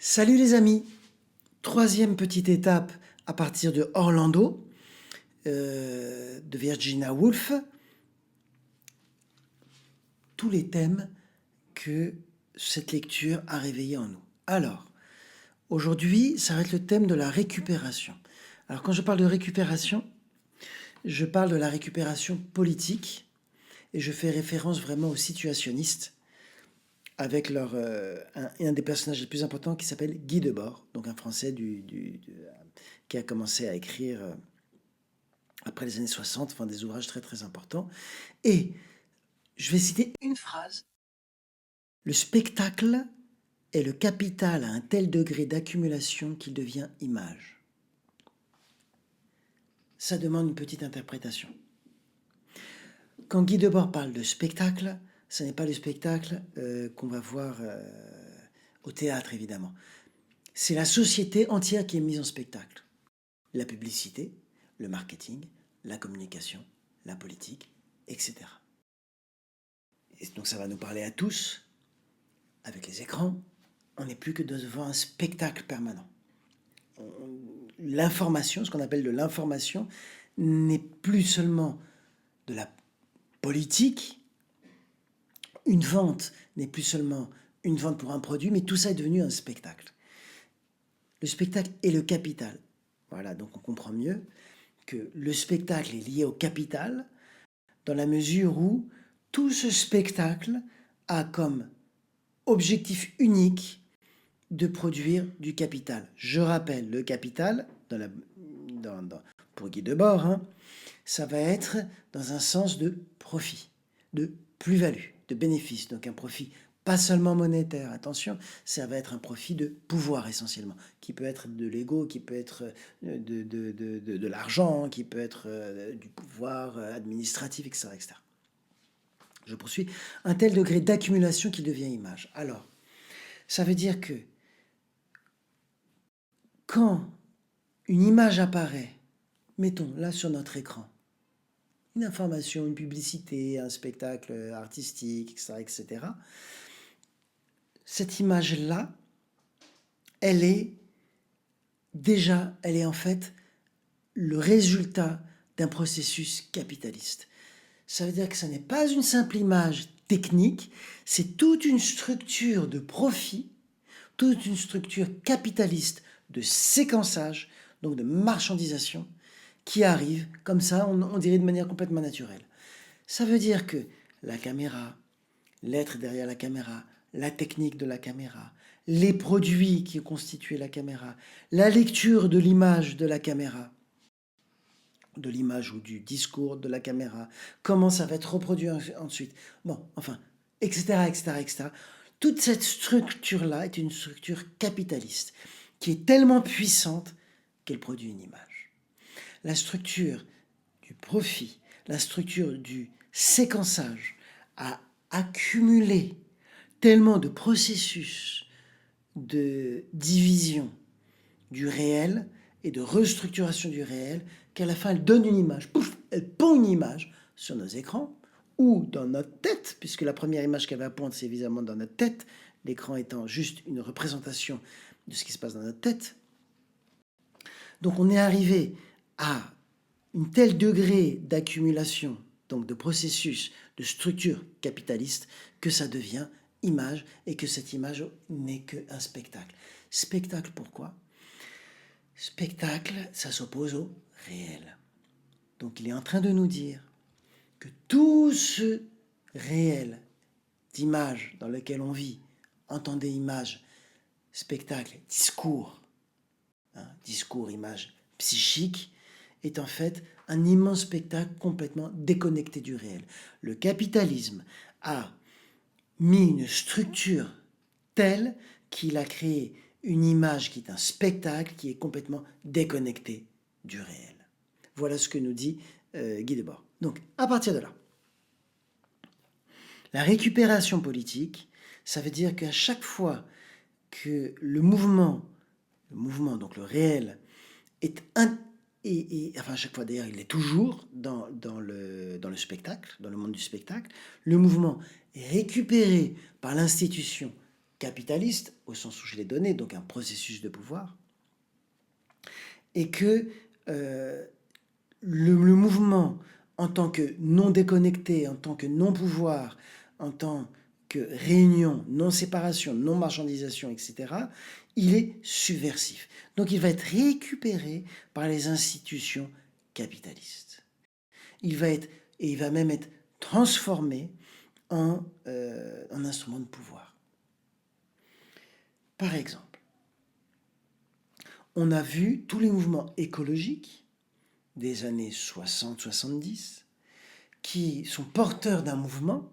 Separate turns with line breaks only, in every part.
Salut les amis, troisième petite étape à partir de Orlando, de Virginia Woolf, tous les thèmes que cette lecture a réveillés en nous. Alors, aujourd'hui, ça va être le thème de la récupération. Alors quand je parle de récupération, je parle de la récupération politique et je fais référence vraiment aux situationnistes avec un des personnages les plus importants qui s'appelle Guy Debord, donc un Français qui a commencé à écrire après les années 60, enfin des ouvrages très très importants. Et je vais citer une phrase. Le spectacle est le capital à un tel degré d'accumulation qu'il devient image. Ça demande une petite interprétation. Quand Guy Debord parle de spectacle, ce n'est pas le spectacle qu'on va voir au théâtre, évidemment. C'est la société entière qui est mise en spectacle. La publicité, le marketing, la communication, la politique, etc. Et donc ça va nous parler à tous. Avec les écrans, on n'est plus que devant un spectacle permanent. L'information, ce qu'on appelle de l'information, n'est plus seulement de la politique. Une vente n'est plus seulement une vente pour un produit, mais tout ça est devenu un spectacle. Le spectacle est le capital. Voilà, donc on comprend mieux que le spectacle est lié au capital dans la mesure où tout ce spectacle a comme objectif unique de produire du capital. Je rappelle, le capital, pour Guy Debord, ça va être dans un sens de profit, de plus-value, de bénéfice. Donc un profit pas seulement monétaire, attention, ça va être un profit de pouvoir essentiellement, qui peut être de l'ego, qui peut être de l'argent, qui peut être du pouvoir administratif, etc., etc. Je poursuis. Un tel degré d'accumulation qu'il devient image. Alors, ça veut dire que quand une image apparaît, mettons là sur notre écran, une information, une publicité, un spectacle artistique, etc., etc., cette image-là, elle est en fait le résultat d'un processus capitaliste. Ça veut dire que ce n'est pas une simple image technique, c'est toute une structure de profit, toute une structure capitaliste de séquençage, donc de marchandisation, qui arrive comme ça, on dirait de manière complètement naturelle. Ça veut dire que la caméra, l'être derrière la caméra, la technique de la caméra, les produits qui constituent la caméra, la lecture de l'image de la caméra, de l'image ou du discours de la caméra, comment ça va être reproduit ensuite, bon, enfin, etc., etc., etc. Toute cette structure-là est une structure capitaliste qui est tellement puissante qu'elle produit une image. La structure du profit, la structure du séquençage a accumulé tellement de processus de division du réel et de restructuration du réel qu'à la fin elle donne une image. Pouf, elle pond une image sur nos écrans ou dans notre tête, puisque la première image qu'elle va pondre, c'est évidemment dans notre tête, l'écran étant juste une représentation de ce qui se passe dans notre tête. Donc on est arrivé à un tel degré d'accumulation, donc de processus, de structure capitaliste, que ça devient image et que cette image n'est qu'un spectacle. Spectacle pourquoi ? Spectacle, ça s'oppose au réel. Donc il est en train de nous dire que tout ce réel d'image dans lequel on vit, entendez image, spectacle, discours, discours, image psychique, est en fait un immense spectacle complètement déconnecté du réel. Le capitalisme a mis une structure telle qu'il a créé une image qui est un spectacle qui est complètement déconnecté du réel. Voilà ce que nous dit Guy Debord. Donc, à partir de là, la récupération politique, ça veut dire qu'à chaque fois que le mouvement, donc le réel, est enfin à chaque fois d'ailleurs il est toujours dans le spectacle, dans le monde du spectacle, le mouvement est récupéré par l'institution capitaliste, au sens où je l'ai donné, donc un processus de pouvoir, et que le mouvement, en tant que non déconnecté, en tant que non-pouvoir, en tant que réunion, non-séparation, non-marchandisation, etc., il est subversif. Donc il va être récupéré par les institutions capitalistes. Il va même être transformé en instrument de pouvoir. Par exemple, on a vu tous les mouvements écologiques des années 60-70 qui sont porteurs d'un mouvement,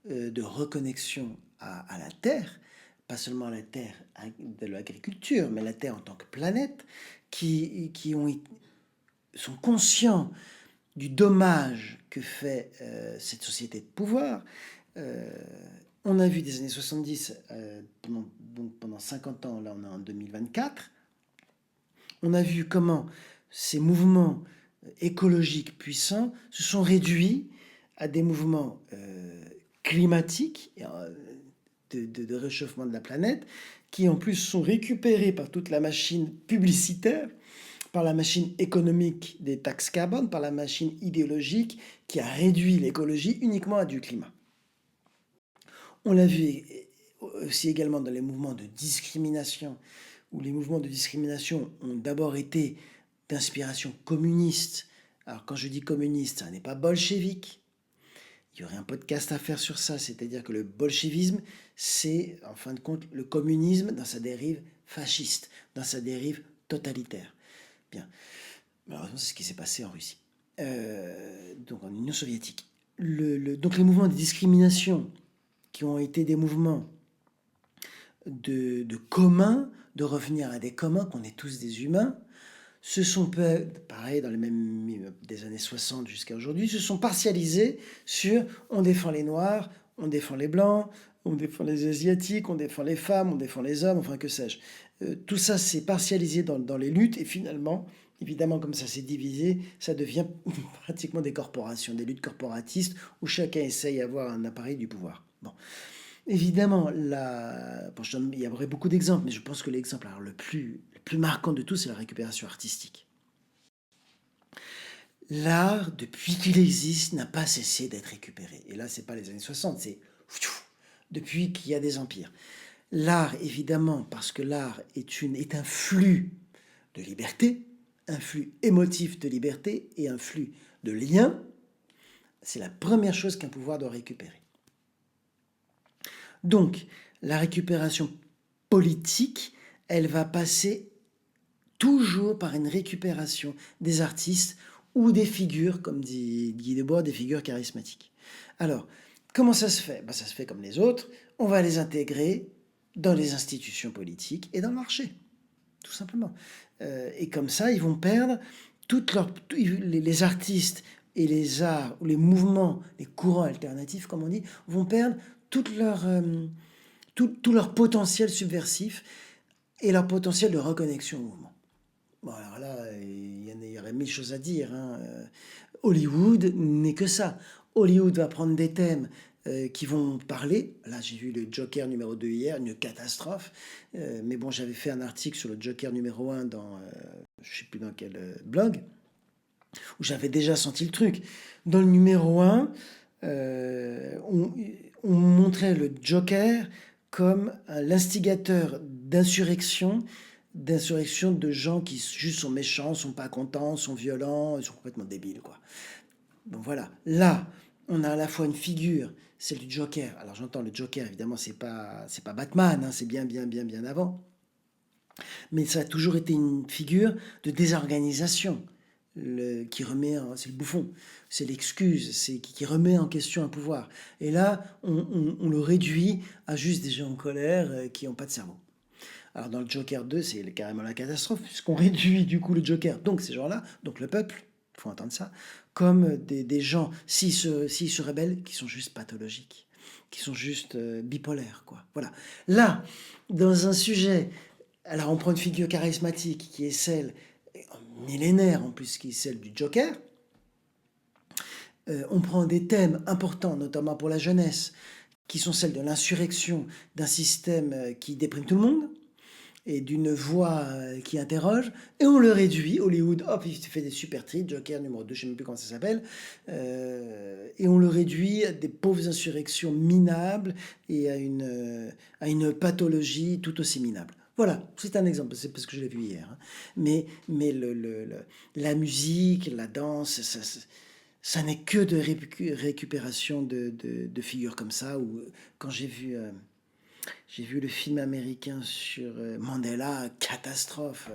de reconnexion à la Terre, pas seulement à la Terre de l'agriculture, mais la Terre en tant que planète, qui sont conscients du dommage que fait cette société de pouvoir. On a vu des années 70, pendant 50 ans, là on est en 2024, on a vu comment ces mouvements écologiques puissants se sont réduits à des mouvements climatiques de réchauffement de la planète, qui en plus sont récupérés par toute la machine publicitaire, par la machine économique des taxes carbone, par la machine idéologique qui a réduit l'écologie uniquement à du climat. On l'a vu aussi également dans les mouvements de discrimination, où les mouvements de discrimination ont d'abord été d'inspiration communiste. Alors quand je dis communiste, ça n'est pas bolchevique. Il y aurait un podcast à faire sur ça, c'est-à-dire que le bolchevisme, c'est en fin de compte le communisme dans sa dérive fasciste, dans sa dérive totalitaire. Bien, malheureusement c'est ce qui s'est passé en Russie, donc en Union soviétique. Donc les mouvements de discrimination qui ont été des mouvements de communs, de revenir à des communs, qu'on est tous des humains, se sont, pareil, dans les mêmes des années 60 jusqu'à aujourd'hui, se sont partialisés sur on défend les Noirs, on défend les Blancs, on défend les Asiatiques, on défend les femmes, on défend les hommes, enfin que sais-je. Tout ça s'est partialisé dans les luttes et finalement, évidemment, comme ça s'est divisé, ça devient pratiquement des corporations, des luttes corporatistes où chacun essaye d'avoir un appareil du pouvoir. Bon. Évidemment, il y aurait beaucoup d'exemples, mais je pense que l'exemple le plus marquant de tous, c'est la récupération artistique. L'art, depuis qu'il existe, n'a pas cessé d'être récupéré. Et là, c'est pas les années 60, c'est depuis qu'il y a des empires. L'art, évidemment, parce que l'art est un flux de liberté, un flux émotif de liberté et un flux de lien, c'est la première chose qu'un pouvoir doit récupérer. Donc, la récupération politique, elle va passer toujours par une récupération des artistes ou des figures, comme dit Guy Debord, des figures charismatiques. Alors, comment ça se fait? Ça se fait comme les autres, on va les intégrer dans les institutions politiques et dans le marché, tout simplement. Et comme ça, ils vont perdre les artistes et les arts, ou les mouvements, les courants alternatifs, comme on dit, vont perdre tout leur potentiel subversif et leur potentiel de reconnexion au mouvement. Bon, alors là, il y aurait mille choses à dire. Hollywood n'est que ça. Hollywood va prendre des thèmes qui vont parler. Là, j'ai vu le Joker numéro 2 hier, une catastrophe. Mais bon, j'avais fait un article sur le Joker numéro 1 dans, je ne sais plus dans quel blog, où j'avais déjà senti le truc. Dans le numéro 1, on montrait le Joker comme l'instigateur d'insurrection de gens qui juste sont méchants, sont pas contents, sont violents, ils sont complètement débiles, quoi. Donc voilà, là, on a à la fois une figure, celle du Joker. Alors j'entends le Joker, évidemment, c'est pas Batman, c'est bien avant. Mais ça a toujours été une figure de désorganisation. Qui remet, c'est le bouffon, c'est l'excuse, c'est qui remet en question un pouvoir. Et là, on le réduit à juste des gens en colère qui n'ont pas de cerveau. Alors dans le Joker 2, c'est carrément la catastrophe, puisqu'on réduit du coup le Joker, donc ces gens-là, donc le peuple, il faut entendre ça, comme des gens, s'ils se rebellent, qui sont juste pathologiques, qui sont juste bipolaires, quoi. Voilà. Là, dans un sujet, alors on prend une figure charismatique qui est celle millénaire en plus, qui est celle du Joker. On prend des thèmes importants, notamment pour la jeunesse, qui sont celles de l'insurrection d'un système qui déprime tout le monde, et d'une voix qui interroge, et on le réduit, Hollywood, hop, il fait des super titres, Joker numéro 2, je ne sais même plus comment ça s'appelle, et on le réduit à des pauvres insurrections minables et à une pathologie tout aussi minable. Voilà, c'est un exemple, c'est parce que je l'ai vu hier. Hein. Mais la musique, la danse, ça n'est que de récupération de figures comme ça, ou quand j'ai vu le film américain sur Mandela, catastrophe.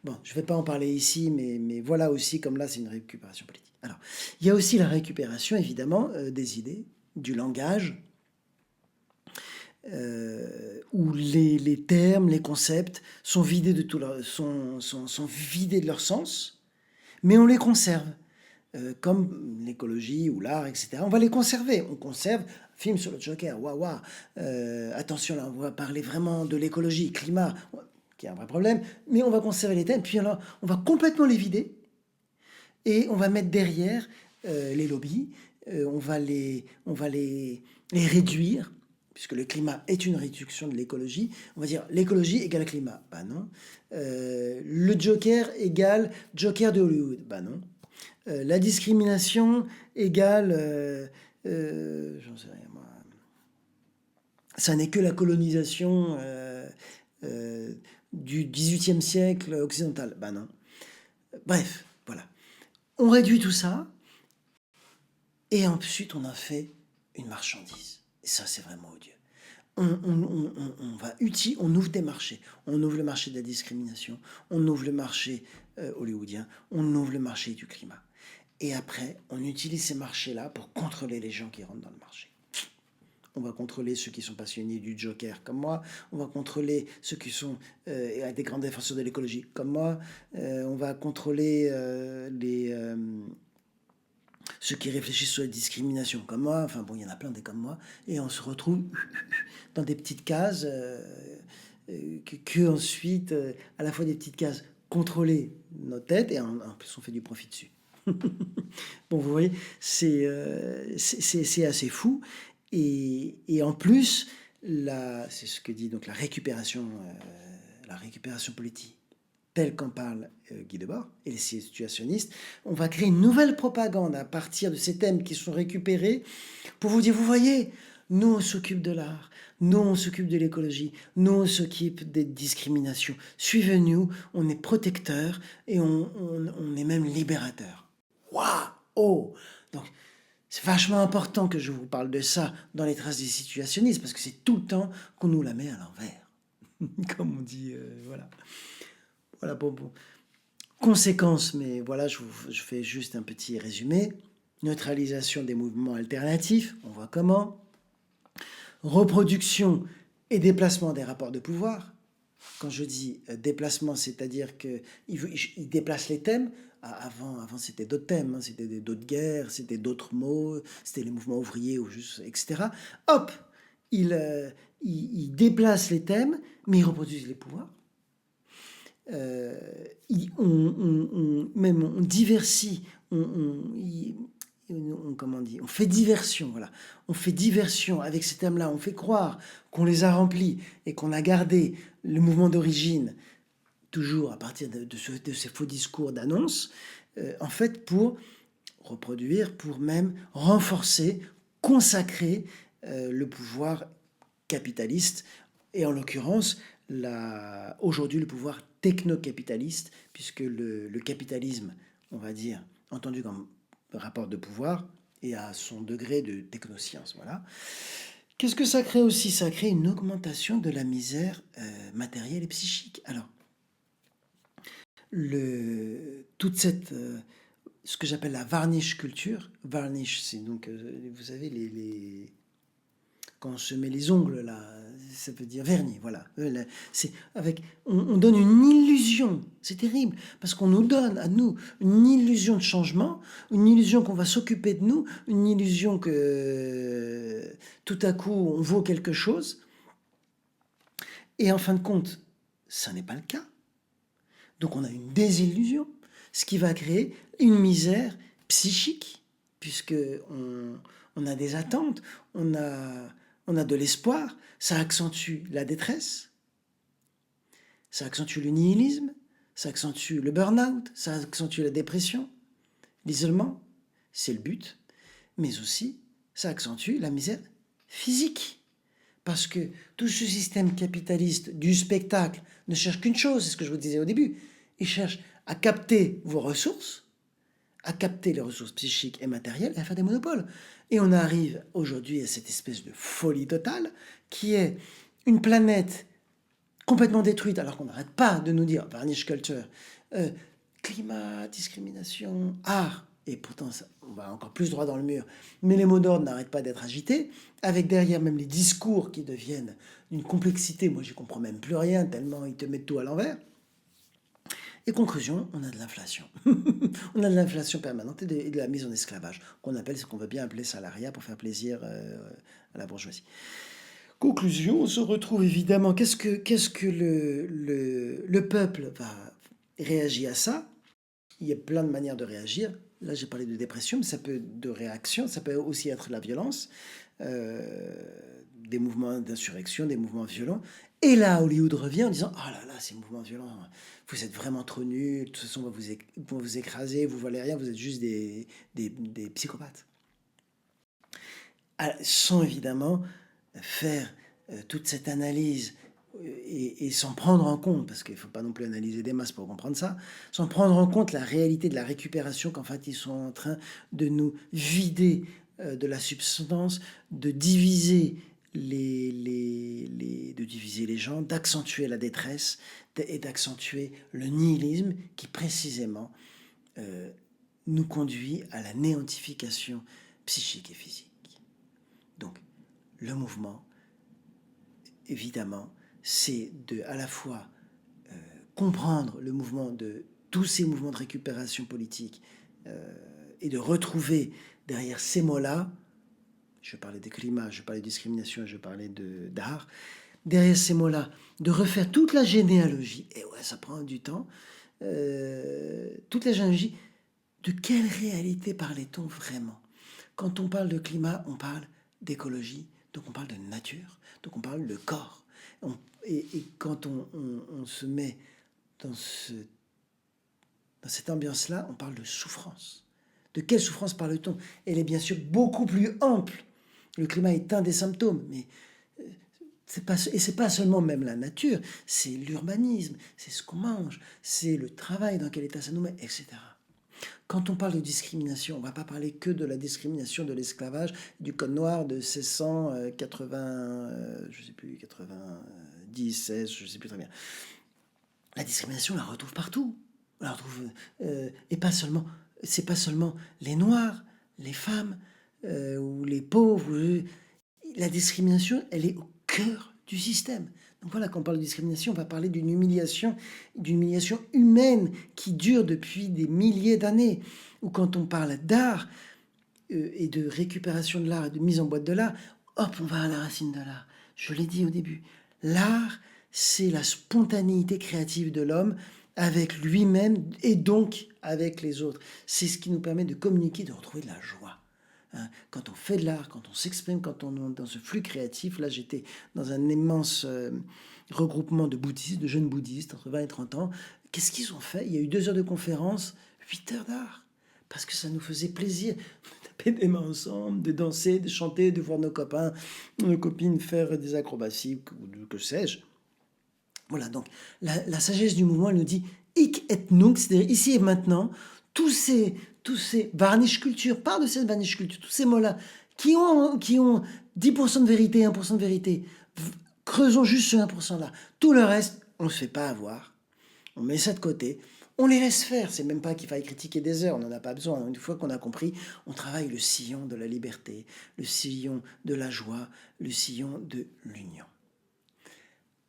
Bon, je ne vais pas en parler ici, mais voilà aussi, comme là, c'est une récupération politique. Alors, il y a aussi la récupération, évidemment, des idées, du langage, où les termes, les concepts sont vidés de tout sont vidés de leur sens, mais on les conserve. Comme l'écologie ou l'art, etc. On va les conserver. On conserve un film sur le Joker, waouh, waouh. Attention, là, on va parler vraiment de l'écologie, climat, qui est un vrai problème, mais on va conserver les thèmes, puis alors, on va complètement les vider, et on va mettre derrière les lobbies, on va les réduire, puisque le climat est une réduction de l'écologie. On va dire l'écologie égale climat. Bah non. Le Joker égale Joker de Hollywood. Bah non. La discrimination égale, j'en sais rien moi, ça n'est que la colonisation du XVIIIe siècle occidental. Ben non. Bref, voilà. On réduit tout ça, et ensuite on en fait une marchandise. Et ça, c'est vraiment odieux. On ouvre des marchés. On ouvre le marché de la discrimination, on ouvre le marché hollywoodien, on ouvre le marché du climat. Et après, on utilise ces marchés-là pour contrôler les gens qui rentrent dans le marché. On va contrôler ceux qui sont passionnés du Joker comme moi. On va contrôler ceux qui sont des grands défenseurs de l'écologie comme moi. On va contrôler ceux qui réfléchissent sur la discrimination comme moi. Enfin bon, il y en a plein des comme moi. Et on se retrouve dans des petites cases que ensuite, à la fois des petites cases contrôler nos têtes, et en plus on fait du profit dessus. Bon, vous voyez, c'est assez fou. Et en plus, c'est ce que dit donc la récupération politique, telle qu'en parle Guy Debord et les situationnistes. On va créer une nouvelle propagande à partir de ces thèmes qui sont récupérés pour vous dire, vous voyez, nous on s'occupe de l'art, nous on s'occupe de l'écologie, nous on s'occupe des discriminations. Suivez-nous, on est protecteurs et on est même libérateurs. Waouh! Oh! Donc, c'est vachement important que je vous parle de ça dans les traces des situationnistes, parce que c'est tout le temps qu'on nous la met à l'envers. Comme on dit, voilà. Voilà, bon. Conséquence, mais voilà, je fais juste un petit résumé. Neutralisation des mouvements alternatifs, on voit comment. Reproduction et déplacement des rapports de pouvoir. Quand je dis déplacement, c'est-à-dire qu'il déplace les thèmes. Avant c'était d'autres thèmes, hein, c'était d'autres guerres, c'était d'autres mots, c'était les mouvements ouvriers, ou juste, etc. Hop, il déplace les thèmes, mais il reproduit les pouvoirs. Même on diversifie, comment on dit, on fait diversion, voilà. On fait diversion avec ces thèmes-là, on fait croire qu'on les a remplis et qu'on a gardé le mouvement d'origine, toujours à partir de ces faux discours d'annonce, en fait pour reproduire, pour même renforcer, consacrer le pouvoir capitaliste, et en l'occurrence, aujourd'hui le pouvoir techno-capitaliste, puisque le capitalisme, on va dire, entendu comme rapport de pouvoir, et à son degré de technoscience, voilà. Qu'est-ce que ça crée aussi? Ça crée une augmentation de la misère matérielle et psychique. Alors, toute cette, ce que j'appelle la varnish culture, varnish, c'est donc, vous savez, quand on se met les ongles là, ça veut dire vernis, voilà. C'est on donne une illusion, c'est terrible, parce qu'on nous donne à nous une illusion de changement, une illusion qu'on va s'occuper de nous, une illusion que tout à coup on vaut quelque chose, et en fin de compte, ça n'est pas le cas. Donc on a une désillusion, ce qui va créer une misère psychique, puisque on a des attentes, on a on a de l'espoir, ça accentue la détresse, ça accentue le nihilisme, ça accentue le burn-out, ça accentue la dépression, l'isolement, c'est le but, mais aussi ça accentue la misère physique. Parce que tout ce système capitaliste du spectacle ne cherche qu'une chose, c'est ce que je vous disais au début, il cherche à capter vos ressources, à capter les ressources psychiques et matérielles et à faire des monopoles. Et on arrive aujourd'hui à cette espèce de folie totale qui est une planète complètement détruite alors qu'on n'arrête pas de nous dire, varnish culture, climat, discrimination, art, et pourtant ça, on va encore plus droit dans le mur, mais les mots d'ordre n'arrêtent pas d'être agités, avec derrière même les discours qui deviennent d'une complexité, moi j'y comprends même plus rien, tellement ils te mettent tout à l'envers. Et conclusion, on a de l'inflation. On a de l'inflation permanente et de la mise en esclavage, qu'on appelle ce qu'on veut bien appeler salariat pour faire plaisir à la bourgeoisie. Conclusion, on se retrouve évidemment, qu'est-ce que le peuple va réagir à ça? Il y a plein de manières de réagir. Là, j'ai parlé de dépression, mais ça peut être de réaction, ça peut aussi être de la violence, des mouvements d'insurrection, des mouvements violents. Et là, Hollywood revient en disant « Oh là là, ces mouvements violents, vous êtes vraiment trop nuls, de toute façon, on va vous écraser, vous valez rien, vous êtes juste des psychopathes. » Sans évidemment faire toute cette analyse et sans prendre en compte, parce qu'il ne faut pas non plus analyser des masses pour comprendre ça, sans prendre en compte la réalité de la récupération qu'en fait ils sont en train de nous vider de la substance, de diviser de diviser les gens, d'accentuer la détresse et d'accentuer le nihilisme qui précisément nous conduit à la néantification psychique et physique. Donc, le mouvement, évidemment, c'est de à la fois comprendre le mouvement de tous ces mouvements de récupération politique et de retrouver derrière ces mots-là, je parlais des climats, je parlais de discrimination, je parlais d'art, derrière ces mots-là, de refaire toute la généalogie, et ouais, ça prend du temps, toute la généalogie, de quelle réalité parlait-on vraiment? Quand on parle de climat, on parle d'écologie, donc on parle de nature, donc on parle de corps. Et quand on se met dans cette ambiance-là, on parle de souffrance. De quelle souffrance parle-t-on? Elle est bien sûr beaucoup plus ample. Le climat est un des symptômes, mais c'est pas seulement même la nature, c'est l'urbanisme, c'est ce qu'on mange, c'est le travail, dans quel état ça nous met, etc. Quand on parle de discrimination, on ne va pas parler que de la discrimination de l'esclavage, du code noir de 1680, je sais plus, 90, 16, je sais plus très bien. La discrimination, on la retrouve partout. On la retrouve, et pas seulement, c'est pas seulement les Noirs, les femmes ou les pauvres. La discrimination, elle est au cœur du système. Donc voilà, quand on parle de discrimination, on va parler d'une humiliation humaine qui dure depuis des milliers d'années. Ou quand on parle d'art et de récupération de l'art et de mise en boîte de l'art, hop, on va à la racine de l'art. Je l'ai dit au début, l'art, c'est la spontanéité créative de l'homme avec lui-même et donc avec les autres. C'est ce qui nous permet de communiquer, de retrouver de la joie. Quand on fait de l'art, quand on s'exprime, quand on est dans ce flux créatif, là j'étais dans un immense regroupement de bouddhistes, de jeunes bouddhistes entre 20 et 30 ans. Qu'est-ce qu'ils ont fait? Il y a eu 2 heures de conférence, 8 heures d'art. Parce que ça nous faisait plaisir de taper des mains ensemble, de danser, de chanter, de voir nos copains, nos copines faire des acrobaties, ou que sais-je. Voilà, donc la sagesse du mouvement, elle nous dit « hic et nunc », c'est-à-dire ici et maintenant, tous ces varnish culture, part de cette varnish culture, tous ces mots-là, qui ont 10% de vérité, 1% de vérité, creusons juste ce 1%-là. Tout le reste, on ne se fait pas avoir. On met ça de côté. On les laisse faire. C'est même pas qu'il faille critiquer des heures. On n'en a pas besoin. Une fois qu'on a compris, on travaille le sillon de la liberté, le sillon de la joie, le sillon de l'union.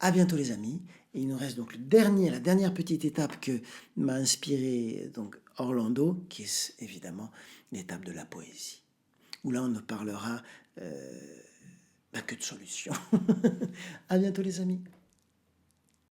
À bientôt les amis. Et il nous reste donc la dernière petite étape que m'a inspiré donc Orlando, qui est évidemment l'étape de la poésie. Où là on ne parlera que de solutions. À bientôt les amis.